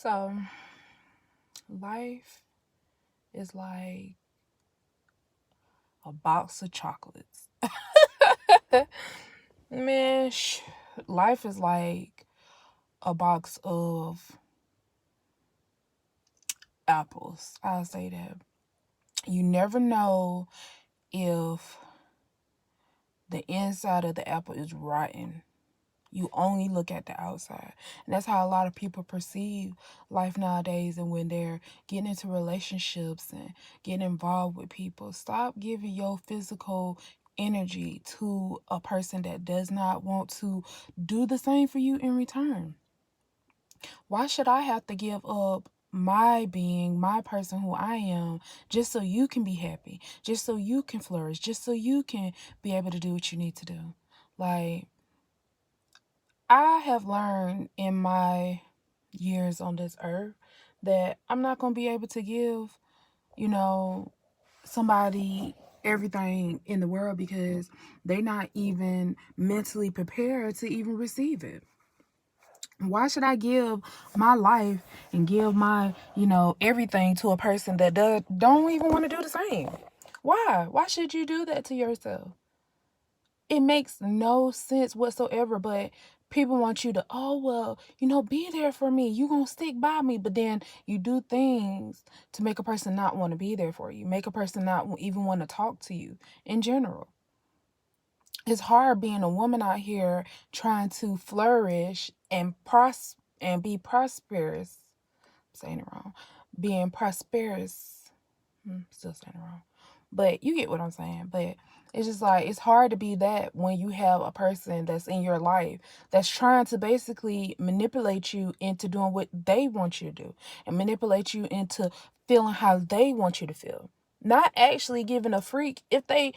So, life is like a box of chocolates. Man, life is like a box of apples. I'll say that. You never know if the inside of the apple is rotten. You only look at the outside. And that's how a lot of people perceive life nowadays. And when they're getting into relationships and getting involved with people, stop giving your physical energy to a person that does not want to do the same for you in return. Why should I have to give up my being, my person who I am, just so you can be happy, just so you can flourish, just so you can be able to do what you need to do? Like, I have learned in my years on this earth that I'm not going to be able to give, somebody everything in the world because they're not even mentally prepared to even receive it. Why should I give my life and give my, everything to a person that don't even want to do the same? Why? Why should you do that to yourself? It makes no sense whatsoever, but people want you to, oh, well, be there for me. You gonna stick by me. But then you do things to make a person not want to be there for you, make a person not even want to talk to you in general. It's hard being a woman out here trying to flourish and be prosperous. I'm saying it wrong. Being prosperous. Still saying it wrong. But you get what I'm saying. But it's just like, it's hard to be that when you have a person that's in your life that's trying to basically manipulate you into doing what they want you to do and manipulate you into feeling how they want you to feel. Not actually giving a freak if they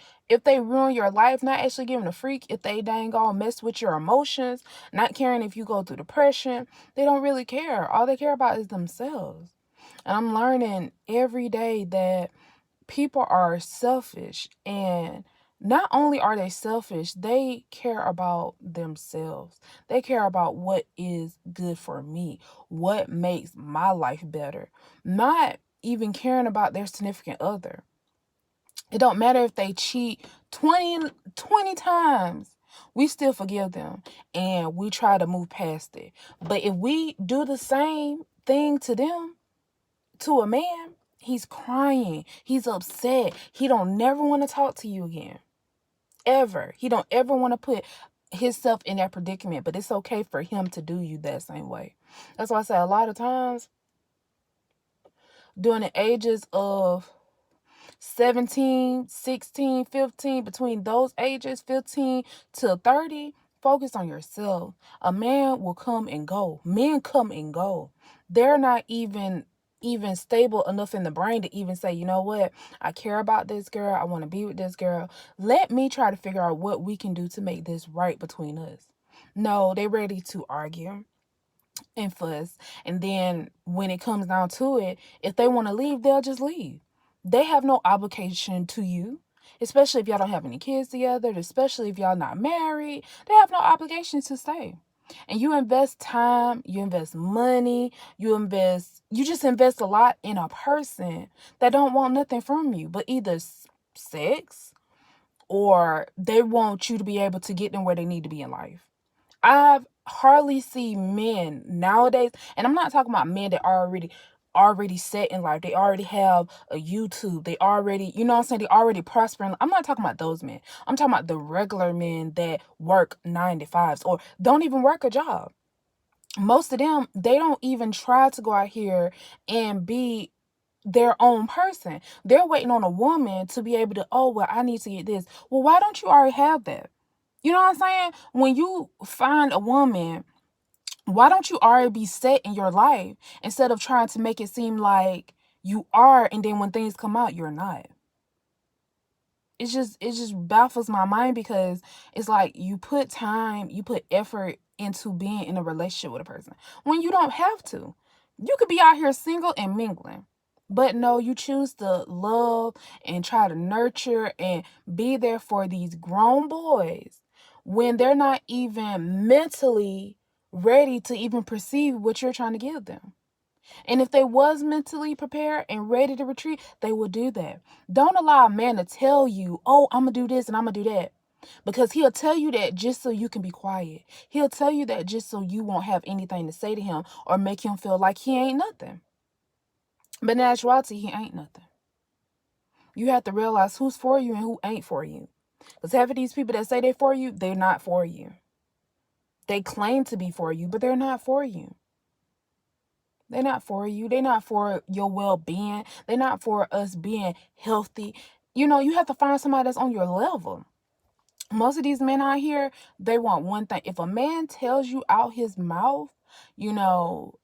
ruin your life, not actually giving a freak if they dang all mess with your emotions, not caring if you go through depression. They don't really care. All they care about is themselves. And I'm learning every day that people are selfish, and not only are they selfish, they care about themselves. They care about what is good for me, what makes my life better, not even caring about their significant other. It don't matter if they cheat 20 times. We still forgive them and we try to move past it. But if we do the same thing to them, to a man, he's crying. He's upset. He don't never want to talk to you again. Ever. He don't ever want to put himself in that predicament. But it's okay for him to do you that same way. That's why I say a lot of times during the ages of 17, 16, 15, between those ages, 15 to 30, focus on yourself. A man will come and go. Men come and go. They're not even stable enough in the brain to even say, you know what, I care about this girl. I want to be with this girl. Let me try to figure out what we can do to make this right between us. No, they're ready to argue and fuss. And then when it comes down to it, if they want to leave, they'll just leave. They have no obligation to you, especially if y'all don't have any kids together, especially if y'all not married. They have no obligation to stay. And you invest time, you invest money, you just invest a lot in a person that don't want nothing from you but either sex, or they want you to be able to get them where they need to be in life. I've hardly seen men nowadays, and I'm not talking about men that are already set in life. They already have a YouTube. They already, you know what I'm saying? They already prospering. I'm not talking about those men. I'm talking about the regular men that work 9 to 5s or don't even work a job. Most of them, they don't even try to go out here and be their own person. They're waiting on a woman to be able to, oh, well, I need to get this. Well, why don't you already have that? You know what I'm saying? When you find a woman, why don't you already be set in your life instead of trying to make it seem like you are, and then when things come out, you're not? It just baffles my mind because it's like you put time, you put effort into being in a relationship with a person when you don't have to. You could be out here single and mingling. But no, you choose to love and try to nurture and be there for these grown boys when they're not even mentally ready to even perceive what you're trying to give them. And if they was mentally prepared and ready to retreat, they would do that. Don't allow a man to tell you, oh, I'm going to do this and I'm going to do that. Because he'll tell you that just so you can be quiet. He'll tell you that just so you won't have anything to say to him or make him feel like he ain't nothing. But in actuality, he ain't nothing. You have to realize who's for you and who ain't for you. Because half of these people that say they're for you, they're not for you. They claim to be for you, but they're not for you. They're not for you. They're not for your well-being. They're not for us being healthy. You have to find somebody that's on your level. Most of these men out here, they want one thing. If a man tells you out his mouth,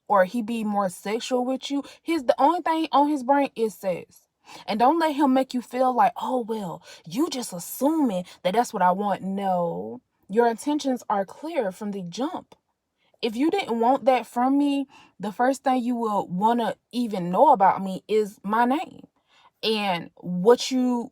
or he be more sexual with you, the only thing on his brain is sex. And don't let him make you feel like, oh, well, you just assuming that that's what I want. No, your intentions are clear from the jump. If you didn't want that from me, the first thing you will want to even know about me is my name and what you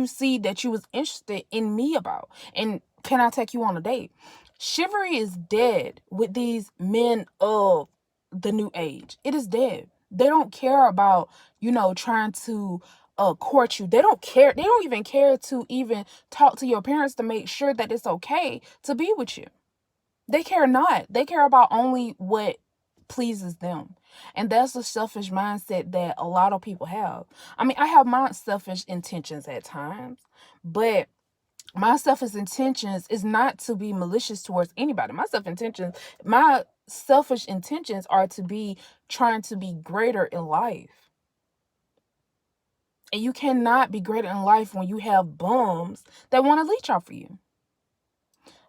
see that you was interested in me about. And can I take you on a date? Chivalry is dead with these men of the new age. It is dead. They don't care about, trying to court you. They don't care. They don't even care to even talk to your parents to make sure that it's okay to be with you. They care not. They care about only what pleases them. And that's a selfish mindset that a lot of people have. I mean, I have my selfish intentions at times, but my selfish intentions is not to be malicious towards anybody. My selfish intentions are to be trying to be greater in life. And you cannot be greater in life when you have bums that want to leech off of you.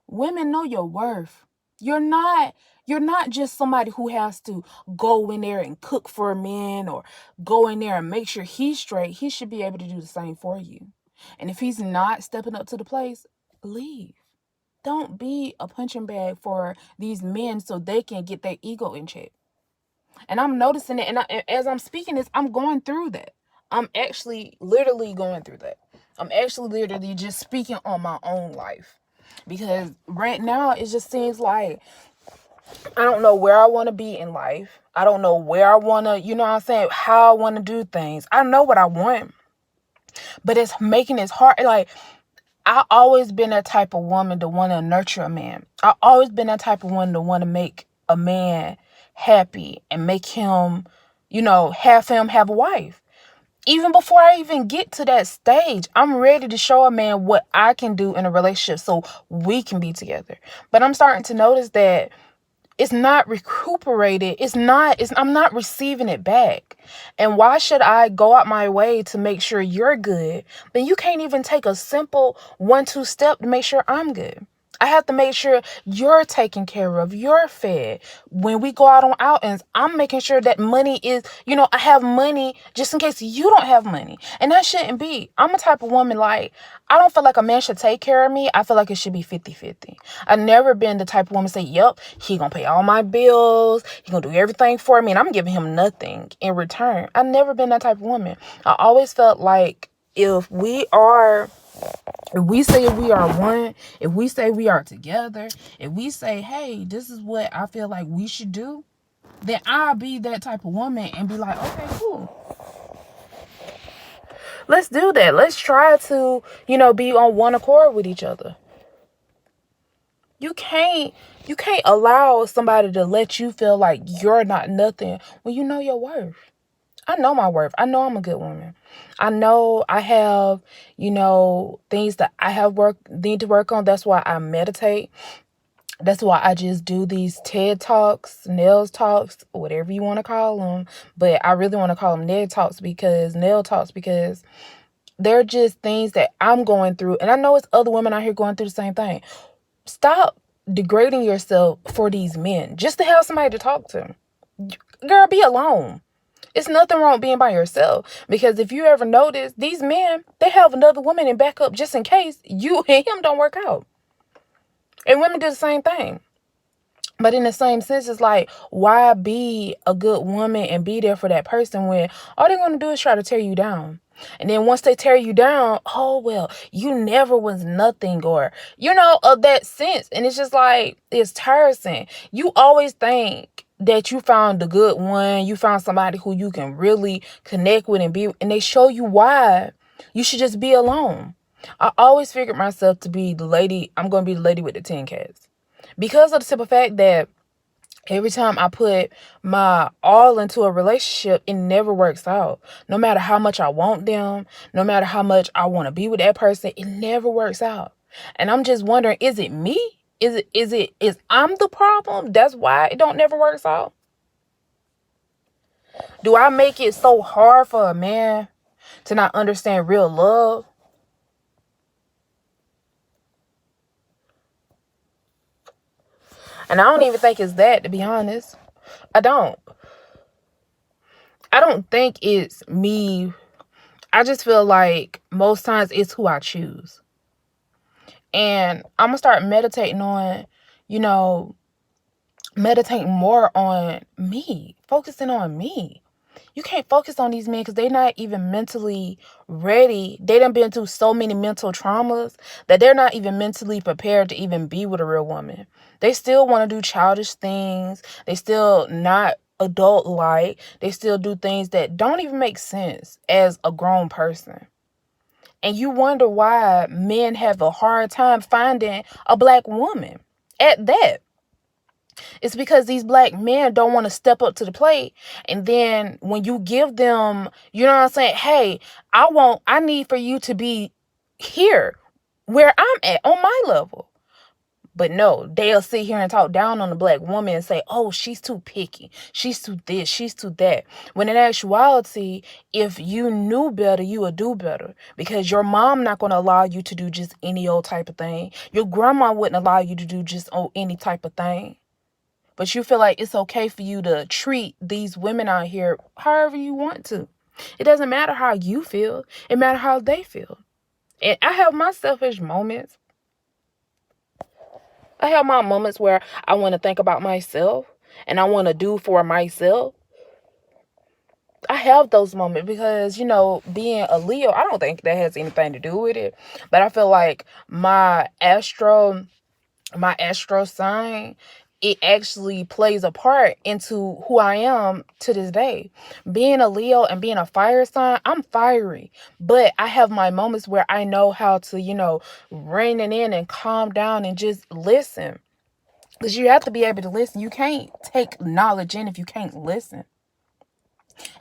Women, know your worth. You're not just somebody who has to go in there and cook for a man or go in there and make sure he's straight. He should be able to do the same for you. And if he's not stepping up to the place, leave. Don't be a punching bag for these men so they can get their ego in check. And I'm noticing it, and as I'm speaking this, I'm going through that. I'm actually literally going through that. I'm actually literally just speaking on my own life. Because right now, it just seems like I don't know where I want to be in life. I don't know where I want to, how I want to do things. I know what I want. But it's making it hard. Like, I always been that type of woman to want to nurture a man. I always been that type of woman to want to make a man happy and make him, have him have a wife. Even before I even get to that stage, I'm ready to show a man what I can do in a relationship so we can be together. But I'm starting to notice that it's not recuperated. I'm not receiving it back. And why should I go out my way to make sure you're good? Then you can't even take a simple 1-2 step to make sure I'm good. I have to make sure you're taken care of, you're fed. When we go out on outings, I'm making sure that money is, I have money just in case you don't have money. And that shouldn't be. I'm a type of woman, like, I don't feel like a man should take care of me. I feel like it should be 50-50. I've never been the type of woman to say, yep, he gonna pay all my bills. He gonna do everything for me. And I'm giving him nothing in return. I've never been that type of woman. I always felt like if we say we are one, if we say we are together, if we say, hey, this is what I feel like we should do, then I'll be that type of woman and be like, okay, cool. Let's do that. Let's try to, be on one accord with each other. You can't allow somebody to let you feel like you're not nothing when you know your worth. I know my worth. I know I'm a good woman. I know I have, things that I need to work on. That's why I meditate. That's why I just do these TED Talks, Nell Talks, whatever you want to call them. But I really want to call them Nell Talks because they're just things that I'm going through. And I know it's other women out here going through the same thing. Stop degrading yourself for these men just to have somebody to talk to. Girl, be alone. It's nothing wrong being by yourself, because if you ever notice, these men, they have another woman in backup just in case you and him don't work out. And women do the same thing. But in the same sense, it's like, why be a good woman and be there for that person when all they're going to do is try to tear you down? And then once they tear you down, oh, well, you never was nothing, or, of that sense. And it's just like, it's tiresome. You always think that you found the good one, you found somebody who you can really connect with and be, and they show you why you should just be alone. I always figured myself to be the lady, I'm going to be the lady with the 10 cats. Because of the simple fact that every time I put my all into a relationship, it never works out. No matter how much I want them, no matter how much I want to be with that person, it never works out. And I'm just wondering, is it me? Is I'm the problem? That's why it don't never works out? Do I make it so hard for a man to not understand real love? And I don't even think it's that, to be honest. I don't. I don't think it's me. I just feel like most times it's who I choose. And I'm going to start meditating on, meditating more on me, focusing on me. You can't focus on these men because they're not even mentally ready. They done been through so many mental traumas that they're not even mentally prepared to even be with a real woman. They still want to do childish things. They still not adult-like. They still do things that don't even make sense as a grown person. And you wonder why men have a hard time finding a black woman at that. It's because these black men don't want to step up to the plate. And then when you give them, you know what I'm saying? Hey, I need for you to be here where I'm at on my level. But no, they'll sit here and talk down on the black woman and say, oh, she's too picky. She's too this. She's too that. When in actuality, if you knew better, you would do better. Because your mom not going to allow you to do just any old type of thing. Your grandma wouldn't allow you to do just any type of thing. But you feel like it's okay for you to treat these women out here however you want to. It doesn't matter how you feel. It matters how they feel. And I have my selfish moments. I have my moments where I want to think about myself and I want to do for myself. I have those moments because, being a Leo, I don't think that has anything to do with it. But I feel like my astro sign, it actually plays a part into who I am to this day. Being a Leo and being a fire sign, I'm fiery, but I have my moments where I know how to, rein it in and calm down and just listen. Because you have to be able to listen. You can't take knowledge in if you can't listen.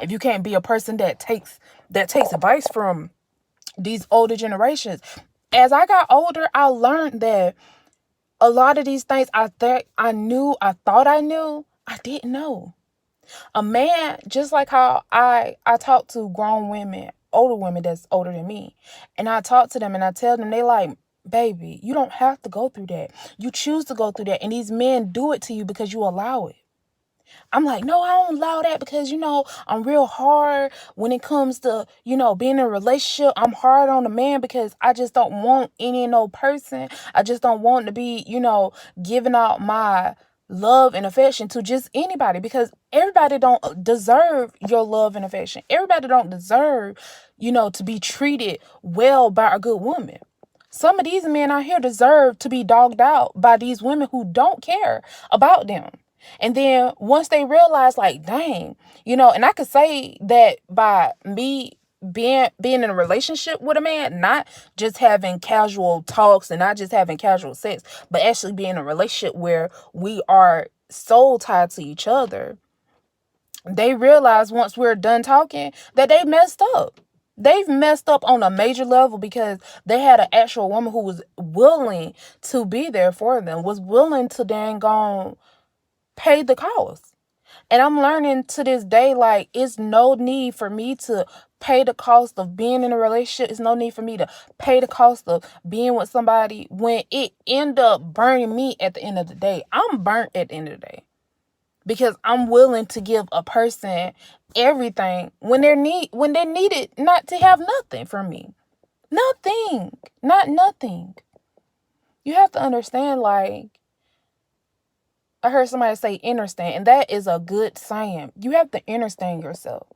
If you can't be a person that takes advice from these older generations. As I got older, I learned that a lot of these things I thought I knew, I didn't know. A man, just like how I talk to grown women, older women that's older than me, and I talk to them and I tell them, they like, baby, you don't have to go through that. You choose to go through that, and these men do it to you because you allow it. I'm like, no, I don't allow that because, I'm real hard when it comes to, being in a relationship. I'm hard on the man because I just don't want any and no person. I just don't want to be, giving out my love and affection to just anybody because everybody don't deserve your love and affection. Everybody don't deserve, to be treated well by a good woman. Some of these men out here deserve to be dogged out by these women who don't care about them. And then once they realize, like, dang, and I could say that by me being in a relationship with a man, not just having casual talks and not just having casual sex, but actually being in a relationship where we are soul tied to each other. They realize once we're done talking that they messed up. They've messed up on a major level because they had an actual woman who was willing to be there for them, was willing to dang on pay the cost. And I'm learning to this day, like, it's no need for me to pay the cost of being in a relationship. It's no need for me to pay the cost of being with somebody when it end up burning me at the end of the day. I'm burnt at the end of the day because I'm willing to give a person everything when they need it not to have nothing from me. Nothing. Not nothing. You have to understand, like, I heard somebody say understand, and that is a good saying. You have to understand yourself.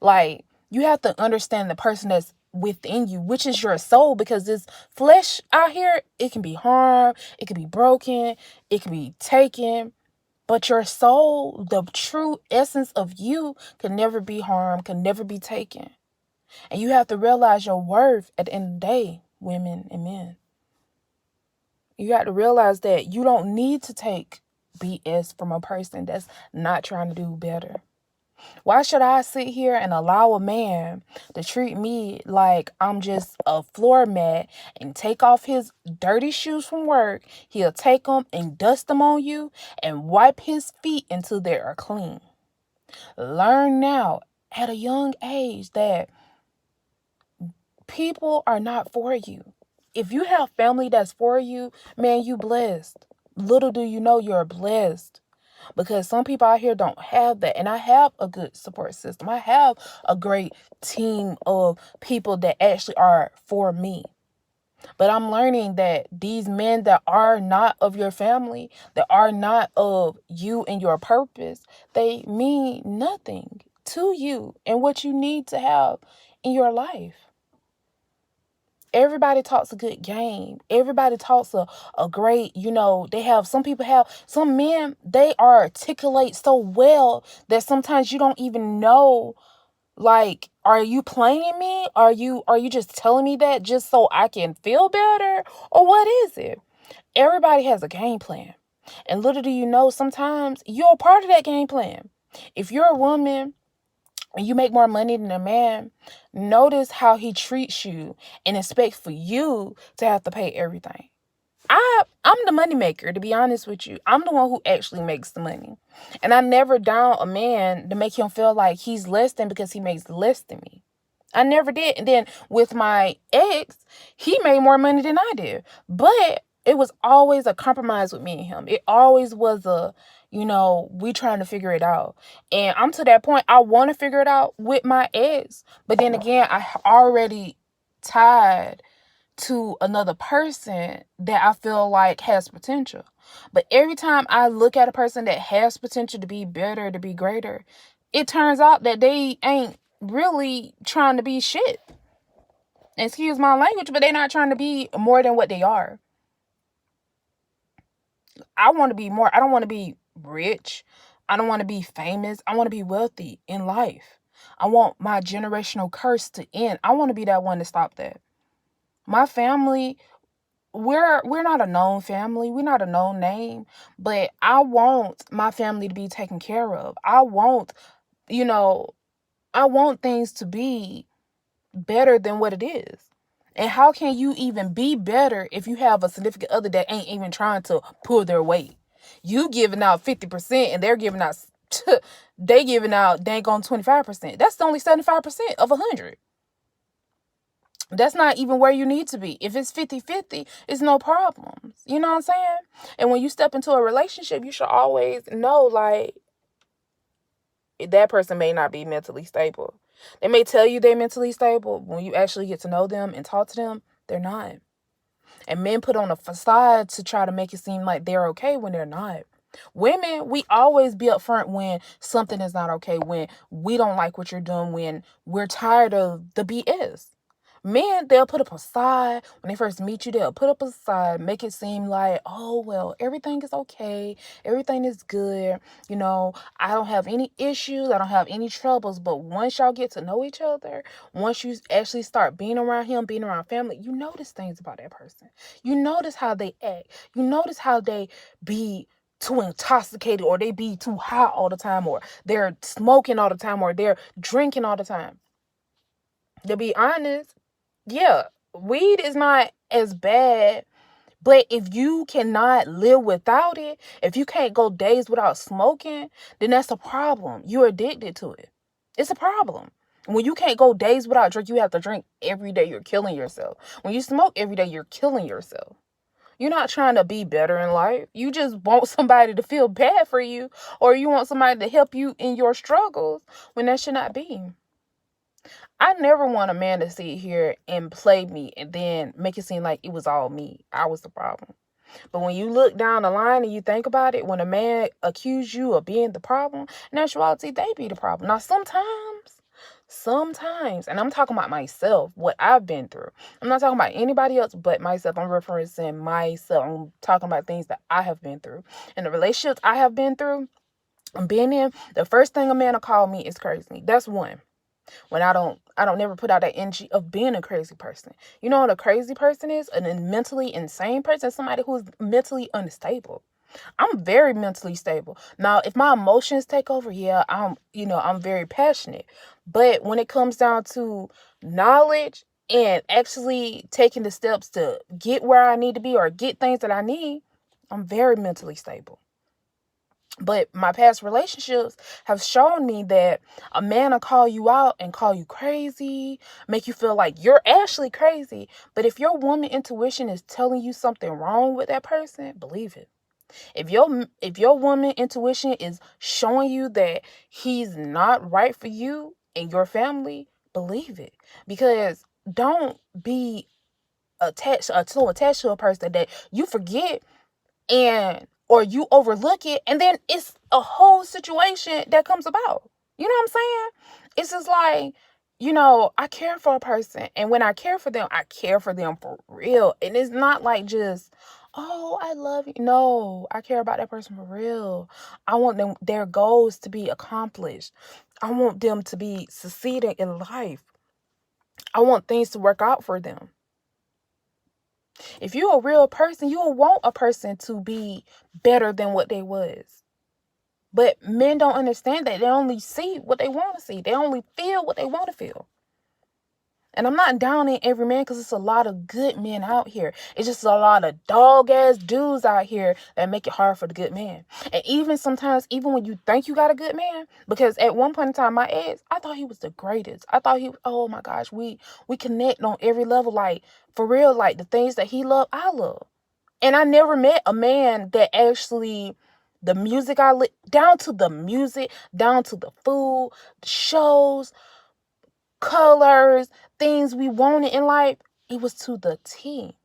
Like, you have to understand the person that's within you, which is your soul, because this flesh out here, it can be harmed, it can be broken, it can be taken. But your soul, the true essence of you, can never be harmed, can never be taken. And you have to realize your worth at the end of the day, women and men. You got to realize that you don't need to take BS from a person that's not trying to do better. Why should I sit here and allow a man to treat me like I'm just a floor mat and take off his dirty shoes from work? He'll take them and dust them on you and wipe his feet until they are clean. Learn now at a young age that people are not for you. If you have family that's for you, man, you blessed. Little do you know you're blessed. Because some people out here don't have that. And I have a good support system. I have a great team of people that actually are for me. But I'm learning that these men that are not of your family, that are not of you and your purpose, they mean nothing to you and what you need to have in your life. Everybody talks a good game. Everybody talks a great, they have, some people have, some men, they articulate so well that sometimes you don't even know, like, are you playing me? Are you just telling me that just so I can feel better? Or what is it? Everybody has a game plan. And little do you know, sometimes you're a part of that game plan. If you're a woman and you make more money than a man, notice how he treats you and expects for you to have to pay everything. I'm the money maker, to be honest with you. I'm the one who actually makes the money. And I never down a man to make him feel like he's less than because he makes less than me. I never did. And then with my ex, he made more money than I did. But it was always a compromise with me and him. It always was we trying to figure it out. And I'm to that point, I want to figure it out with my ex. But then again, I already tied to another person that I feel like has potential. But every time I look at a person that has potential to be better, to be greater, it turns out that they ain't really trying to be shit. Excuse my language, but they're not trying to be more than what they are. I want to be more. I don't want to be rich. I don't want to be famous. I want to be wealthy in life. I want my generational curse to end. I want to be that one to stop that. My family, we're not a known family. We're not a known name. But I want my family to be taken care of. I want things to be better than what it is. And how can you even be better if you have a significant other that ain't even trying to pull their weight? You giving out 50% and they're giving out dang on 25%. That's only 75% of 100. That's not even where you need to be. If it's 50-50, it's no problems. You know what I'm saying? And when you step into a relationship, you should always know, like, that person may not be mentally stable. They may tell you they're mentally stable. When you actually get to know them and talk to them, they're not. And men put on a facade to try to make it seem like they're okay when they're not. Women, we always be upfront when something is not okay, when we don't like what you're doing, when we're tired of the BS. Men, they'll put up a side. When they first meet you, they'll put up a side, make it seem like, oh, well, everything is okay. Everything is good. I don't have any issues. I don't have any troubles. But once y'all get to know each other, once you actually start being around him, being around family, you notice things about that person. You notice how they act. You notice how they be too intoxicated, or they be too hot all the time, or they're smoking all the time, or they're drinking all the time. To be honest, yeah, weed is not as bad, but if you cannot live without it, if you can't go days without smoking, then that's a problem. You're addicted to it. It's a problem. When you can't go days without drink, you have to drink every day. You're killing yourself. When you smoke every day, you're killing yourself. You're not trying to be better in life. You just want somebody to feel bad for you, or you want somebody to help you in your struggles when that should not be. I never want a man to sit here and play me and then make it seem like it was all me. I was the problem. But when you look down the line and you think about it, when a man accuse you of being the problem, in actuality, they be the problem. Now, Sometimes, and I'm talking about myself, what I've been through. I'm not talking about anybody else but myself. I'm referencing myself. I'm talking about things that I have been through. And the relationships I have been through, being in, the first thing a man will call me is crazy. That's one. When I don't never put out that energy of being a crazy person. You know what a crazy person is? A mentally insane person, somebody who's mentally unstable. I'm very mentally stable. Now, if my emotions take over, yeah, I'm very passionate. But when it comes down to knowledge and actually taking the steps to get where I need to be or get things that I need, I'm very mentally stable. But my past relationships have shown me that a man will call you out and call you crazy, make you feel like you're actually crazy. But if your woman intuition is telling you something wrong with that person, believe it. If your woman intuition is showing you that he's not right for you and your family, believe it. Because don't be so attached to a person that you forget and or you overlook it, and then it's a whole situation that comes about. You know what I'm saying? It's just like, I care for a person, and when I care for them, I care for them for real. And it's not like just, oh, I love you. No, I care about that person for real. I want their goals to be accomplished. I want them to be succeeding in life. I want things to work out for them. If you're a real person, you will want a person to be better than what they was. But men don't understand that. They only see what they want to see. They only feel what they want to feel. And I'm not downing every man, because it's a lot of good men out here. It's just a lot of dog ass dudes out here that make it hard for the good man. And even sometimes, even when you think you got a good man, because at one point in time, my ex, I thought he was the greatest. I thought oh my gosh, we connect on every level. Like, for real, like the things that he loved, I love. And I never met a man that actually, the music down to the music, down to the food, the shows, colors, things we wanted in life, it was to the T.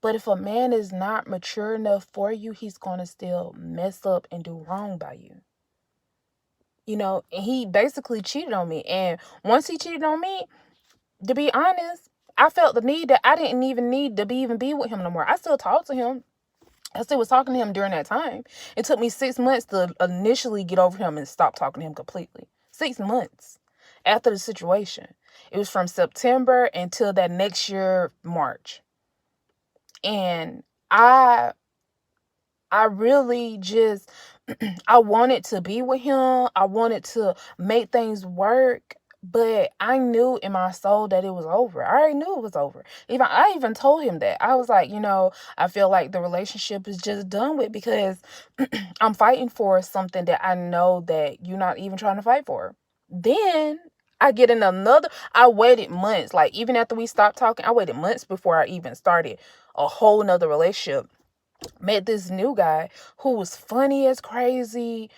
But if a man is not mature enough for you, he's going to still mess up and do wrong by you. And he basically cheated on me. And once he cheated on me, to be honest, I felt the need that I didn't even need to be with him no more. I still talked to him. I still was talking to him during that time. It took me 6 months to initially get over him and stop talking to him completely. 6 months after the situation. It was from September until that next year, March. And I really just, I wanted to be with him. I wanted to make things work. But I knew in my soul that it was over. I already knew it was over. I even told him that. I was like, I feel like the relationship is just done with, because I'm fighting for something that I know that you're not even trying to fight for. Then I get in I waited months. Like, even after we stopped talking, I waited months before I even started a whole nother relationship. Met this new guy who was funny as crazy,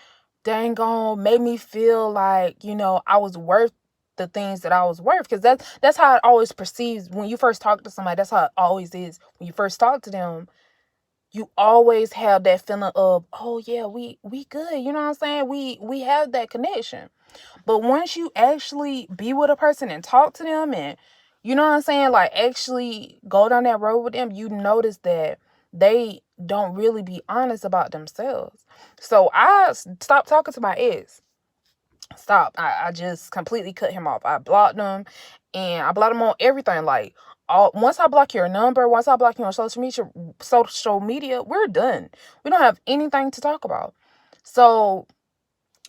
dang on, made me feel like, I was worth the things that I was worth. Because that's how it always perceives when you first talk to somebody. That's how it always is when you first talk to them. You always have that feeling of, oh yeah, we good. You know what I'm saying? We have that connection. But once you actually be with a person and talk to them, and you know what I'm saying, like actually go down that road with them, you notice that they don't really be honest about themselves. So I stopped talking to my ex. Stop. I just completely cut him off. I blocked him, and I blocked him on everything. Like, once I block your number, once I block you on social media, we're done. We don't have anything to talk about. So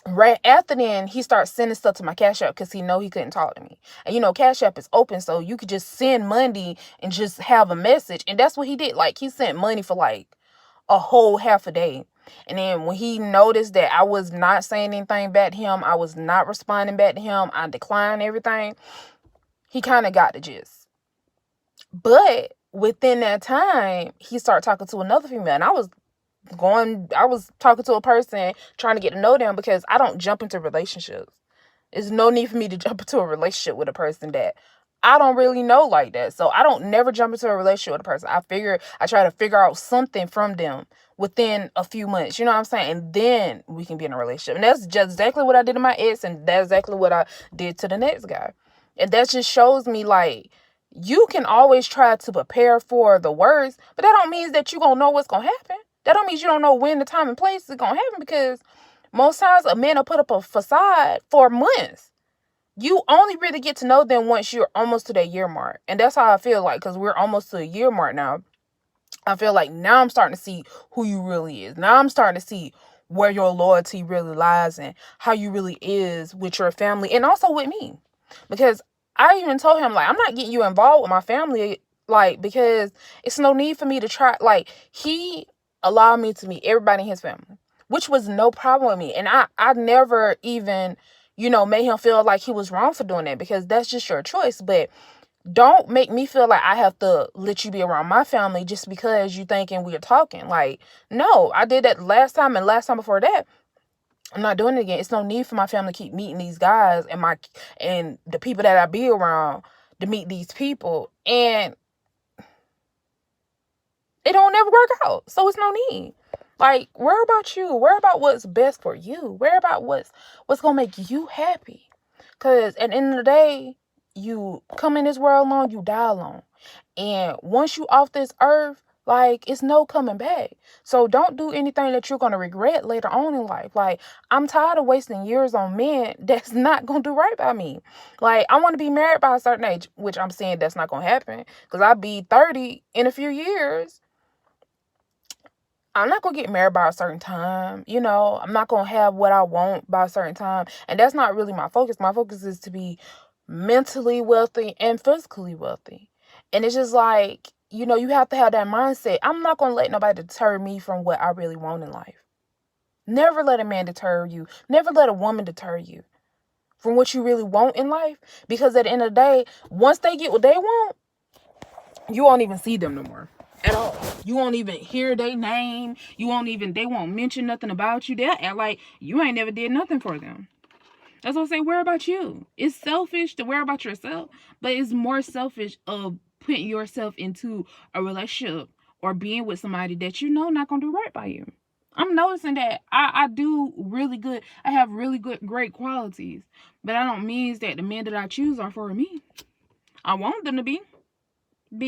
right after then, he starts sending stuff to my Cash App because he know he couldn't talk to me. And Cash App is open, so you could just send money and just have a message. And that's what he did. Like, he sent money for like a whole half a day. And then when he noticed that I was not saying anything back to him, I was not responding back to him, I declined everything, he kind of got the gist. But within that time, he started talking to another female. And I was talking to a person, trying to get to know them, because I don't jump into relationships. There's no need for me to jump into a relationship with a person that I don't really know like that. So I don't never jump into a relationship with a person. I try to figure out something from them within a few months. You know what I'm saying? And then we can be in a relationship. And that's just exactly what I did to my ex, and that's exactly what I did to the next guy. And that just shows me, like, you can always try to prepare for the worst, but that don't mean that you're gonna know what's gonna happen. That don't mean you don't know when, the time, and place is gonna happen, because most times a man will put up a facade for months. You only really get to know them once you're almost to that year mark. And that's how I feel like, because we're almost to a year mark now. I feel like now I'm starting to see who you really is. Now I'm starting to see where your loyalty really lies and how you really is with your family and also with me. Because I even told him, like, I'm not getting you involved with my family, like, because it's no need for me to try. Like, he allowed me to meet everybody in his family, which was no problem with me. And I never even, made him feel like he was wrong for doing that, because that's just your choice. But don't make me feel like I have to let you be around my family just because you thinking we're talking. Like, no, I did that last time, and last time before that. I'm not doing it again. It's no need for my family to keep meeting these guys and the people that I be around to meet these people. And it don't never work out. So it's no need. Like, worry about you. Worry about what's best for you. Worry about what's gonna make you happy. Cause at the end of the day, you come in this world alone, you die alone. And once you off this earth, like, it's no coming back. So don't do anything that you're gonna regret later on in life. Like, I'm tired of wasting years on men that's not gonna do right by me. Like, I want to be married by a certain age, which I'm saying that's not gonna happen, because I'll be 30 in a few years. I'm not going to get married by a certain time. I'm not going to have what I want by a certain time. And that's not really my focus. My focus is to be mentally wealthy and physically wealthy. And it's just like, you have to have that mindset. I'm not going to let nobody deter me from what I really want in life. Never let a man deter you. Never let a woman deter you from what you really want in life. Because at the end of the day, once they get what they want, you won't even see them no more. At all. You won't even hear their name. They won't mention nothing about you. They'll act like you ain't never did nothing for them. That's what I say, worry about you. It's selfish to worry about yourself, but it's more selfish of putting yourself into a relationship or being with somebody that not gonna do right by you. I'm noticing that I do really good. I have really great qualities, but I don't mean that the men that I choose are for me. I want them to be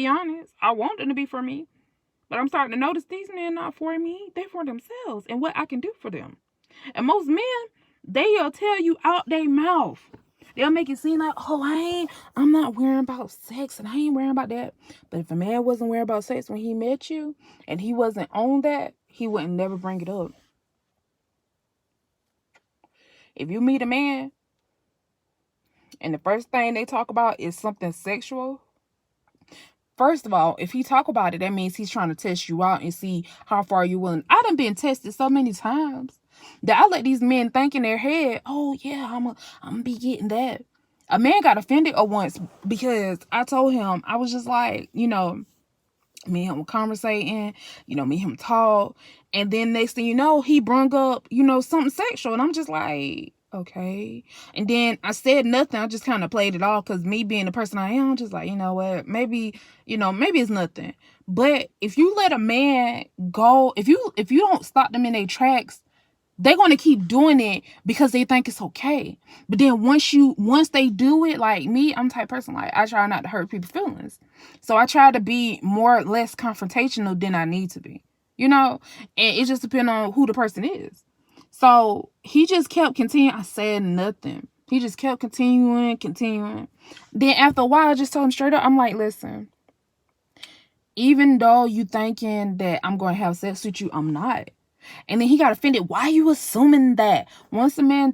honest. I want them to be for me. But I'm starting to notice these men not for me. They for themselves and what I can do for them. And most men, they'll tell you out their mouth. They'll make it seem like, oh, I'm not worrying about sex and I ain't worrying about that. But if a man wasn't worrying about sex when he met you and he wasn't on that, he wouldn't never bring it up. If you meet a man and the first thing they talk about is something sexual, first of all, if he talk about it, that means he's trying to test you out and see how far you're willing. I done been tested so many times that I let these men think in their head, oh yeah, I'm gonna be getting that. A man got offended once because I told him, I was just like, me and him were conversating, me and him talk, and then next thing you know, he brung up, something sexual, and I'm just like, okay. And then I said nothing. I just kind of played it off, because me being the person I am, just like, you know what, maybe it's nothing. But if you let a man go, if you don't stop them in their tracks, they're going to keep doing it because they think it's okay. But then once they do it, like me, I'm the type of person, like, I try not to hurt people's feelings. So I try to be more or less confrontational than I need to be, and it just depends on who the person is. So he just kept continuing. I said nothing. He just kept continuing. Then after a while, I just told him straight up, I'm like, listen, even though you thinking that I'm going to have sex with you, I'm not. And then he got offended. Why are you assuming that? Once a man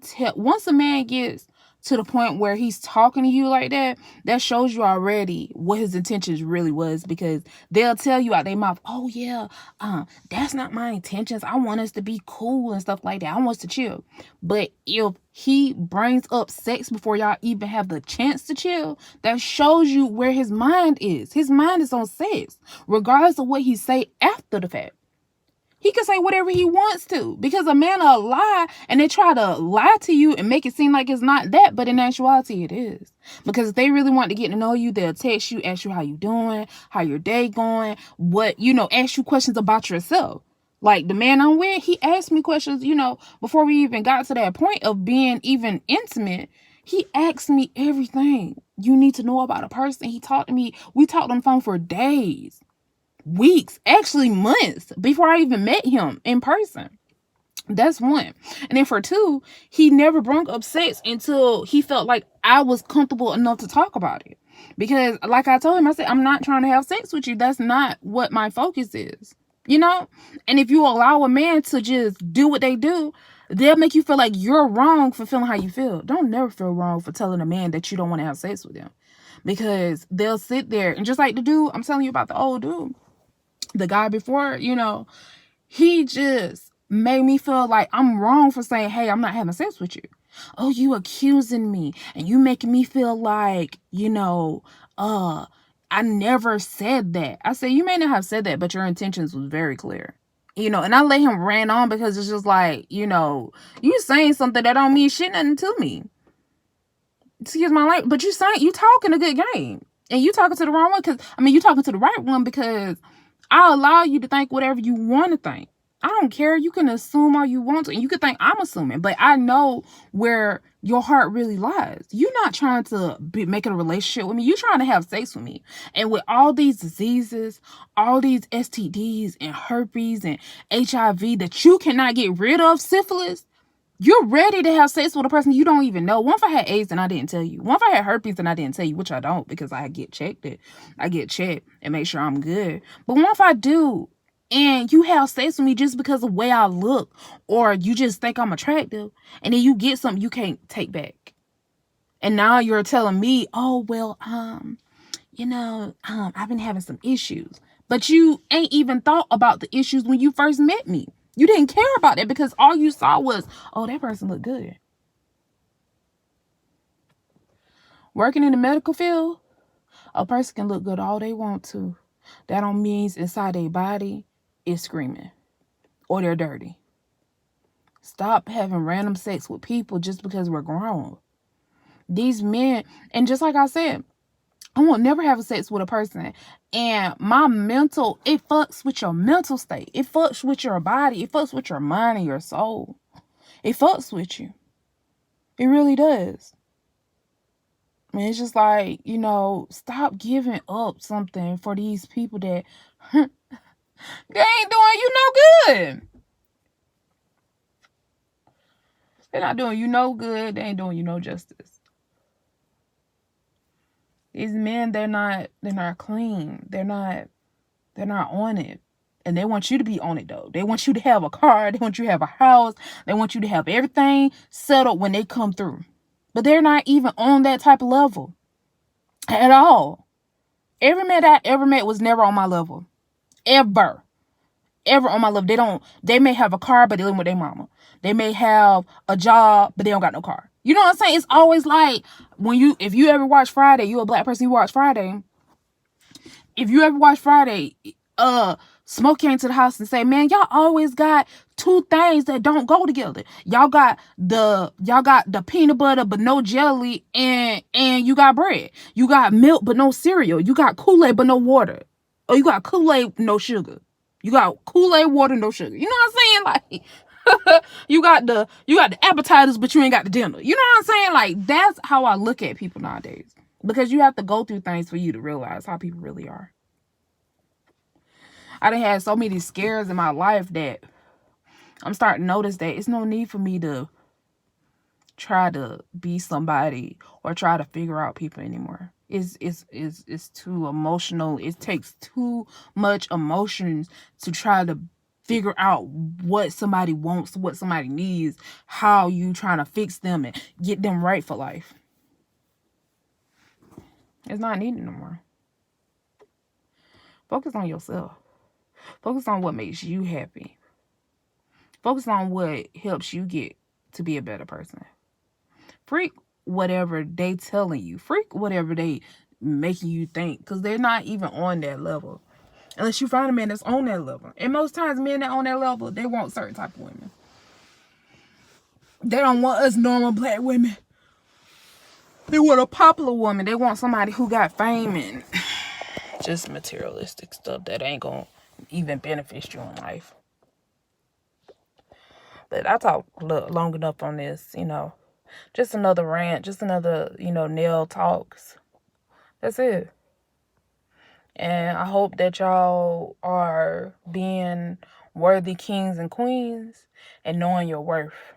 gets to the point where he's talking to you like that, that shows you already what his intentions really was, because they'll tell you out their mouth, oh yeah, that's not my intentions. I want us to be cool and stuff like that. I want us to chill. But if he brings up sex before y'all even have the chance to chill, that shows you where his mind is. His mind is on sex, regardless of what he say after the fact. He can say whatever he wants to, because a man will lie, and they try to lie to you and make it seem like it's not that, but in actuality it is. Because if they really want to get to know you, they'll text you, ask you how you doing, how your day going, ask you questions about yourself. Like the man I'm with, he asked me questions, before we even got to that point of being even intimate. He asked me everything you need to know about a person. He talked to me. We talked on the phone for days, weeks, actually months before I even met him in person. That's one. And then for two, he never brought up sex until he felt like I was comfortable enough to talk about it. Because like I told him, I said, I'm not trying to have sex with you. That's not what my focus is. And if you allow a man to just do what they do, they'll make you feel like you're wrong for feeling how you feel. Don't never feel wrong for telling a man that you don't want to have sex with them. Because they'll sit there, and just like the dude, I'm telling you about the old dude, the guy before, he just made me feel like I'm wrong for saying, hey, I'm not having sex with you. Oh, you accusing me, and you making me feel like, I never said that. I said, you may not have said that, but your intentions was very clear. And I let him rant on, because it's just like, you saying something that don't mean shit nothing to me. Excuse my language, but you talking a good game, and you talking to the wrong one, because you talking to the right one, because I allow you to think whatever you want to think. I don't care. You can assume all you want to, and you can think I'm assuming, but I know where your heart really lies. You're not trying to be making a relationship with me. You're trying to have sex with me. And with all these diseases, all these STDs and herpes and HIV that you cannot get rid of, syphilis, you're ready to have sex with a person you don't even know. What if I had AIDS and I didn't tell you? What if I had herpes and I didn't tell you? Which I don't, because I get checked and make sure I'm good. But what if I do, and you have sex with me just because of the way I look, or you just think I'm attractive, and then you get something you can't take back, and now you're telling me, oh well, I've been having some issues, but you ain't even thought about the issues when you first met me. You didn't care about that, because all you saw was, oh, that person looked good. Working in the medical field, a person can look good all they want to. That don't mean inside their body is screaming or they're dirty. Stop having random sex with people just because we're grown. These men, and just like I said, I won't never have sex with a person, and it fucks with your mental state. It fucks with your body. It fucks with your mind and your soul. It fucks with you. It really does. It's just like, stop giving up something for these people that they ain't doing you no good. They're not doing you no good. They ain't doing you no justice. These men, they're not clean. They're not on it. And they want you to be on it, though. They want you to have a car. They want you to have a house. They want you to have everything settled when they come through. But they're not even on that type of level at all. Every man that I ever met was never on my level. Ever on my level. They may have a car, but they live with their mama. They may have a job, but they don't got no car. You know what I'm saying? It's always like, if you ever watch Friday, you a black person, you watch Friday. If you ever watch Friday, Smoke came to the house and say, man, y'all always got two things that don't go together. Y'all got the peanut butter but no jelly, and you got bread. You got milk but no cereal. You got Kool-Aid but no water. Or you got Kool-Aid, no sugar. You got Kool-Aid, water, no sugar. You know what I'm saying? Like, you got the appetizers, but you ain't got the dinner. You know what I'm saying? Like, that's how I look at people nowadays. Because you have to go through things for you to realize how people really are. I done had so many scares in my life that I'm starting to notice that it's no need for me to try to be somebody or try to figure out people anymore. It's too emotional. It takes too much emotions to try to figure out what somebody wants, what somebody needs, how you trying to fix them and get them right for life. It's not needed no more. Focus on yourself. Focus on what makes you happy. Focus on what helps you get to be a better person. Freak whatever they telling you. Freak whatever they making you think, because they're not even on that level. Unless you find a man that's on that level. And most times men that on that level, they want certain type of women. They don't want us normal black women. They want a popular woman. They want somebody who got fame and just materialistic stuff that ain't gonna even benefit you in life. But I talked long enough on this, Just another rant, just another, Nell talks. That's it. And I hope that y'all are being worthy kings and queens and knowing your worth.